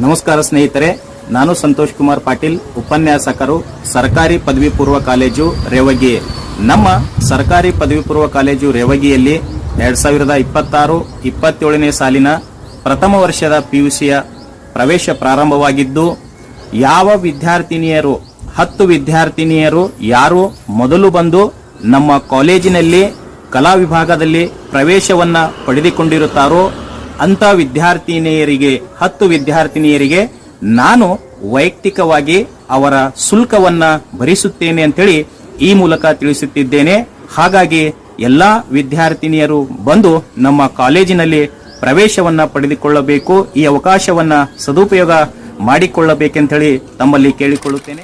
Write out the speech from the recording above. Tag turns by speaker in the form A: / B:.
A: ನಮಸ್ಕಾರ ಸ್ನೇಹಿತರೆ, ನಾನು ಸಂತೋಷ್ ಕುಮಾರ್ ಪಾಟೀಲ್, ಉಪನ್ಯಾಸಕರು, ಸರ್ಕಾರಿ ಪದವಿ ಪೂರ್ವ ಕಾಲೇಜು ರೇವಗಿ. ನಮ್ಮ ಸರ್ಕಾರಿ ಪದವಿ ಪೂರ್ವ ಕಾಲೇಜು ರೇವಗಿಯಲ್ಲಿ 2026-27ನೇ ಸಾಲಿನ ಪ್ರಥಮ ವರ್ಷದ ಪಿಯುಸಿಯ ಪ್ರವೇಶ ಪ್ರಾರಂಭವಾಗಿದ್ದು, ಯಾವ ವಿದ್ಯಾರ್ಥಿನಿಯರು 10 ವಿದ್ಯಾರ್ಥಿನಿಯರು ಯಾರು ಮೊದಲು ಬಂದು ನಮ್ಮ ಕಾಲೇಜಿನಲ್ಲಿ ಕಲಾ ವಿಭಾಗದಲ್ಲಿ ಪ್ರವೇಶವನ್ನ ಪಡೆದುಕೊಂಡಿರುತ್ತಾರೋ ಅಂತ ವಿದ್ಯಾರ್ಥಿನಿಯರಿಗೆ 10 ವಿದ್ಯಾರ್ಥಿನಿಯರಿಗೆ ನಾನು ವೈಯಕ್ತಿಕವಾಗಿ ಅವರ ಶುಲ್ಕವನ್ನ ಭರಿಸುತ್ತೇನೆ ಅಂತೇಳಿ ಈ ಮೂಲಕ ತಿಳಿಸುತ್ತಿದ್ದೇನೆ. ಹಾಗಾಗಿ ಎಲ್ಲಾ ವಿದ್ಯಾರ್ಥಿನಿಯರು ಬಂದು ನಮ್ಮ ಕಾಲೇಜಿನಲ್ಲಿ ಪ್ರವೇಶವನ್ನ ಪಡೆದುಕೊಳ್ಳಬೇಕು. ಈ ಅವಕಾಶವನ್ನ ಸದುಪಯೋಗ ಮಾಡಿಕೊಳ್ಳಬೇಕೆಂತ ಹೇಳಿ ತಮ್ಮಲ್ಲಿ ಕೇಳಿಕೊಳ್ಳುತ್ತೇನೆ.